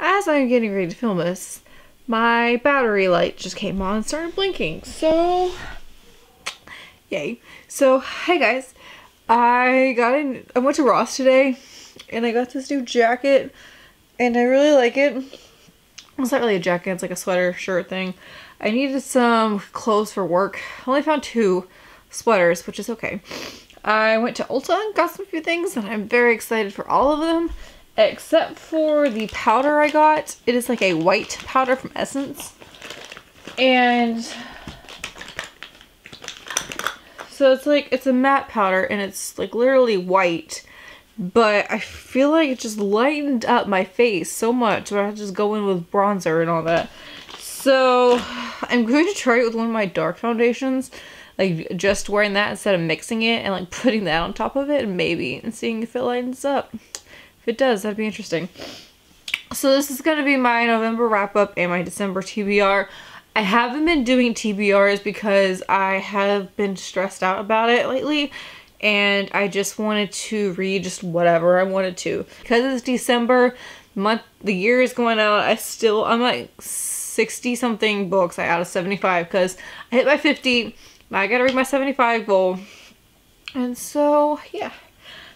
as I'm getting ready to film this, my battery light just came on and started blinking. So, yay. So, hey guys. I went to Ross today and I got this new jacket and I really like it. It's not really a jacket, it's like a sweater shirt thing. I needed some clothes for work. I only found 2 sweaters, which is okay. I went to Ulta and got some few things and I'm very excited for all of them. Except for the powder I got. It is like a white powder from Essence. And so it's a matte powder and it's like literally white. But I feel like it just lightened up my face so much where I had to just go in with bronzer and all that. So I'm going to try it with one of my dark foundations. Like just wearing that instead of mixing it and like putting that on top of it and seeing if it lightens up. If it does, that'd be interesting. So this is going to be my November wrap up and my December TBR. I haven't been doing TBRs because I have been stressed out about it lately. And I just wanted to read just whatever I wanted to. Because it's December, the year is going out, I'm like 60 something books out of 75 because I hit my 50. I gotta read my 75 goal. And so, yeah.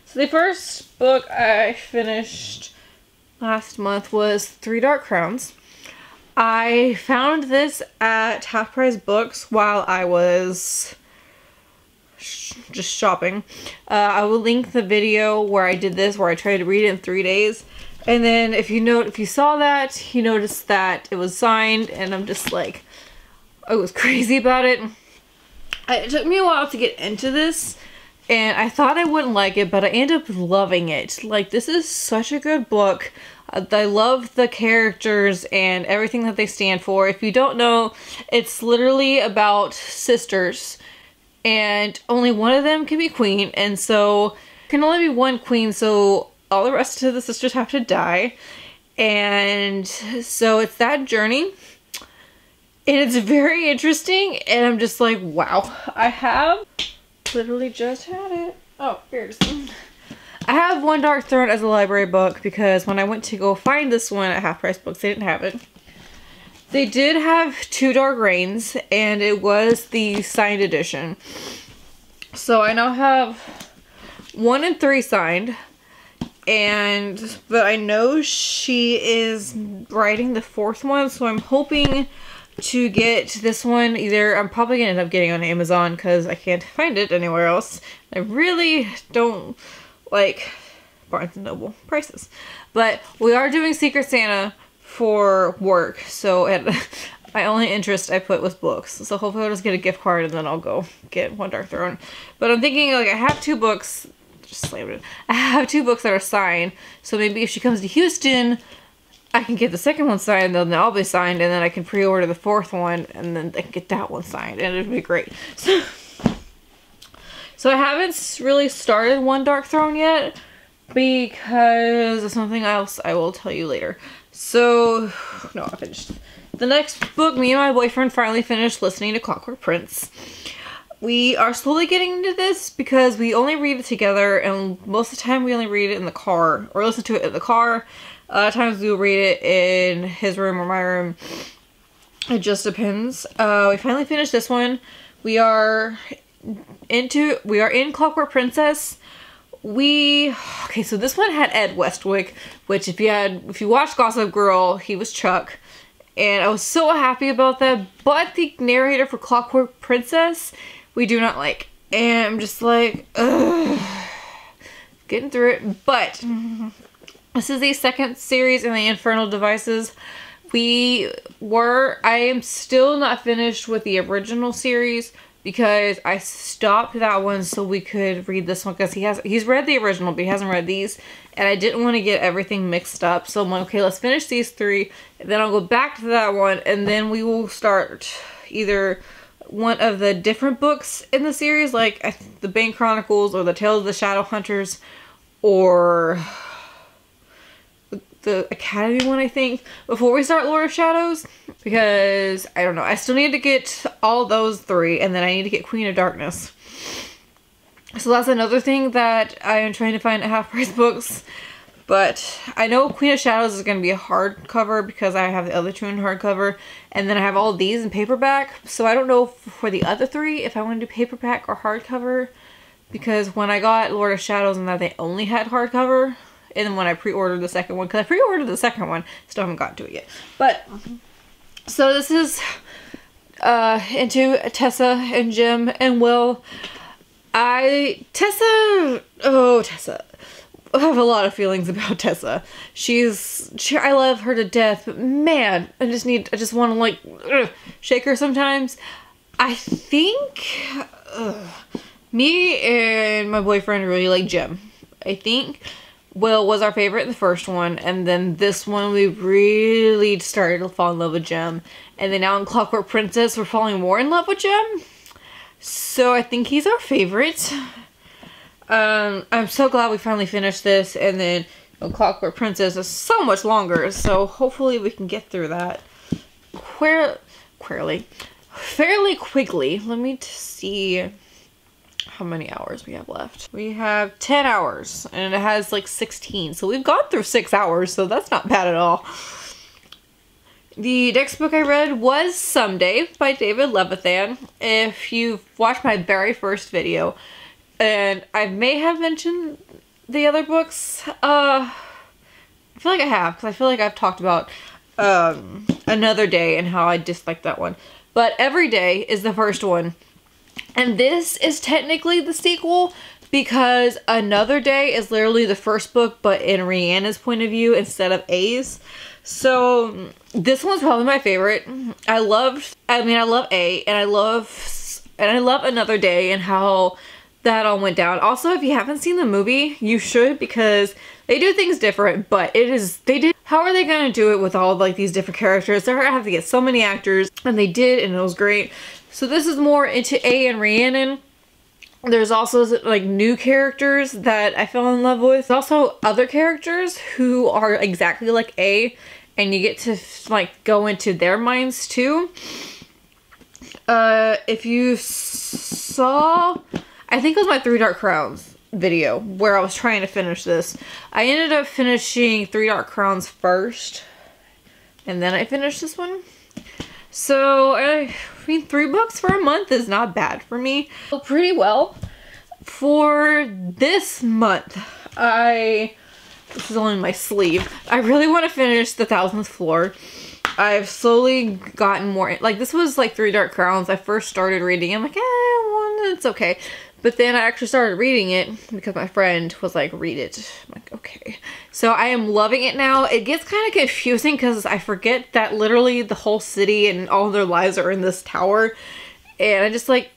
So the first book I finished last month was 3 Dark Crowns. I found this at Half Price Books while I was just shopping. I will link the video where I did this, where I tried to read it in 3 days. And then if you saw that, you noticed that it was signed, and I'm just like, I was crazy about it. It took me a while to get into this, and I thought I wouldn't like it, but I ended up loving it. Like, this is such a good book. I love the characters and everything that they stand for. If you don't know, it's literally about sisters. And only one of them can be queen, and so can only be one queen, so all the rest of the sisters have to die. And so it's that journey, and it's very interesting, and I'm just like, wow. I have literally just had it. Oh, here it is. I have One Dark Throne as a library book because when I went to go find this one at Half Price Books, they didn't have it. They did have 2 Dark Reigns, and it was the signed edition. So I now have 1 and 3 signed, but I know she is writing the 4th one, so I'm hoping to get this one. I'm probably gonna end up getting on Amazon because I can't find it anywhere else. I really don't like Barnes & Noble prices, but we are doing Secret Santa for work, so my only interest I put was books. So hopefully I'll just get a gift card and then I'll go get One Dark Throne. But I'm thinking, like, I have 2 books, just slammed it. I have 2 books that are signed, so maybe if she comes to Houston, I can get the 2nd one signed, then they'll be signed, and then I can pre-order the 4th one, and then I can get that one signed, and it'd be great. So I haven't really started One Dark Throne yet, because of something else I will tell you later. So, no, I finished. The next book, me and my boyfriend finally finished listening to Clockwork Prince. We are slowly getting into this because we only read it together, and most of the time we only read it in the car, or listen to it in the car. A lot of times we'll read it in his room or my room. It just depends. We finally finished this one. We are in Clockwork Princess. Okay, so this one had Ed Westwick, which if you watched Gossip Girl, he was Chuck. And I was so happy about that, but the narrator for Clockwork Princess, we do not like. And I'm just like, ugh, getting through it. But this is the 2nd series in the Infernal Devices. I am still not finished with the original series because I stopped that one so we could read this one, because he's read the original but he hasn't read these, and I didn't want to get everything mixed up. So I'm like, okay, let's finish these 3, and then I'll go back to that one, and then we will start either one of the different books in the series, like the Bane Chronicles or the Tales of the Shadow Hunters, or the Academy one, I think, before we start Lord of Shadows, because I don't know, I still need to get all those 3, and then I need to get Queen of Darkness. So that's another thing that I am trying to find at Half Price Books. But I know Queen of Shadows is going to be a hardcover because I have the other two in hardcover. And then I have all of these in paperback. So I don't know for the other three if I want to do paperback or hardcover. Because when I got Lord of Shadows and that they only had hardcover. And then when I pre-ordered the second one. Because I pre-ordered the second one. Still haven't gotten to it yet. But, so this is into Tessa and Jim and Will. Tessa, I have a lot of feelings about Tessa. I love her to death, but man, I just want to like shake her sometimes. I think me and my boyfriend really like Jim. I think Will was our favorite in the first one, and then this one we really started to fall in love with Jim. And then now in Clockwork Princess we're falling more in love with Jim. So I think he's our favorite. I'm so glad we finally finished this, and then Clockwork Princess is so much longer, so hopefully we can get through that fairly quickly. Let me see how many hours we have left. We have 10 hours, and it has like 16, so we've gone through 6 hours, so that's not bad at all. The next book I read was Someday by David Levithan. If you've watched my very first video, and I may have mentioned the other books. I feel like I have, because I feel like I've talked about Another Day and how I disliked that one. But Every Day is the first one. And this is technically the sequel, because Another Day is literally the first book, but in Rihanna's point of view instead of A's. So this one's probably my favorite. I love A, and I love Another Day and how that all went down. Also, if you haven't seen the movie, you should, because they do things different, but how are they going to do it with all like these different characters? They're going to have to get so many actors, and they did, and it was great. So this is more into A and Rhiannon. There's also like new characters that I fell in love with. There's also other characters who are exactly like A, and you get to like go into their minds too. If you saw, I think it was my 3 Dark Crowns video where I was trying to finish this. I ended up finishing 3 Dark Crowns first, and then I finished this one. So, I mean, 3 books for a month is not bad for me. Pretty well. For this month, this is only my sleeve. I really want to finish The 1000th Floor. I've slowly gotten more, like this was like 3 Dark Crowns. I first started reading, I'm like, well, it's okay. But then I actually started reading it because my friend was like, read it. I'm like, okay. So I am loving it now. It gets kind of confusing because I forget that literally the whole city and all their lives are in this tower. And I just like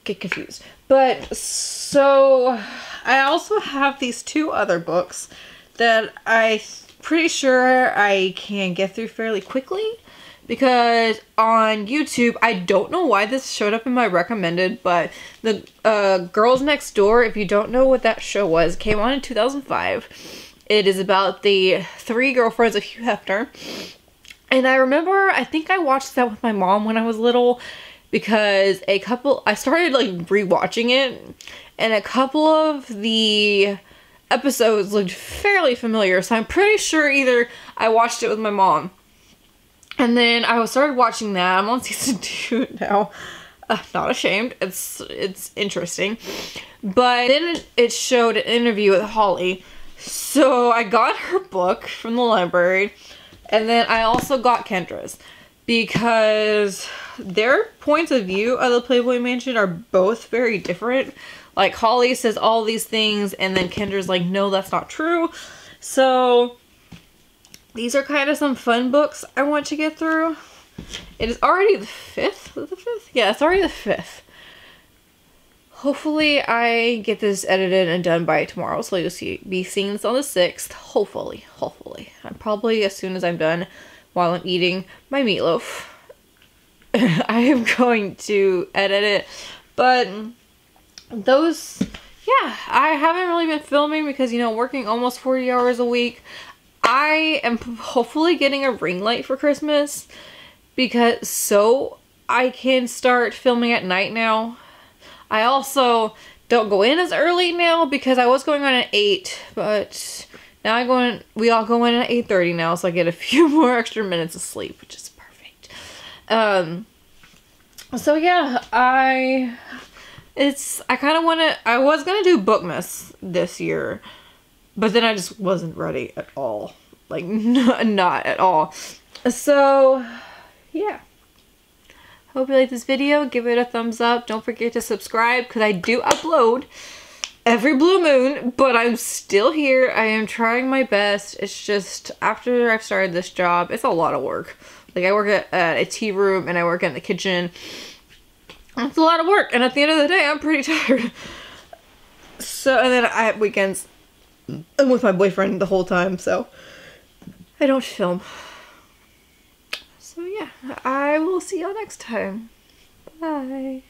get confused. But so I also have these 2 other books that I'm pretty sure I can get through fairly quickly. Because on YouTube, I don't know why this showed up in my recommended, but the Girls Next Door, if you don't know what that show was, came on in 2005. It is about the 3 girlfriends of Hugh Hefner. And I remember, I think I watched that with my mom when I was little, because I started like rewatching it, and a couple of the episodes looked fairly familiar. So I'm pretty sure either I watched it with my mom, and then I started watching that. I'm on season 2 now. Not ashamed. It's interesting. But then it showed an interview with Holly. So I got her book from the library. And then I also got Kendra's. Because their points of view of the Playboy Mansion are both very different. Like Holly says all these things, and then Kendra's like, no, that's not true. So these are kind of some fun books I want to get through. It is already the 5th? Is it the 5th? Yeah, it's already the 5th. Hopefully I get this edited and done by tomorrow, so you'll be seeing this on the 6th. Hopefully. I'm probably as soon as I'm done while I'm eating my meatloaf, I am going to edit it. But those, yeah, I haven't really been filming because, you know, working almost 40 hours a week. I am hopefully getting a ring light for Christmas, because so I can start filming at night now. I also don't go in as early now because I was going on at 8, but Now we all go in at 8:30 now, so I get a few more extra minutes of sleep, which is perfect. So yeah, I was gonna do Bookmas this year, but then I just wasn't ready at all. Like, not at all. So, yeah. Hope you like this video. Give it a thumbs up. Don't forget to subscribe, because I do upload every blue moon, but I'm still here. I am trying my best. It's just, after I've started this job, it's a lot of work. Like, I work at a tea room, and I work in the kitchen. It's a lot of work, and at the end of the day, I'm pretty tired. So, and then I have weekends. I'm with my boyfriend the whole time, so I don't film. So yeah, I will see y'all next time. Bye.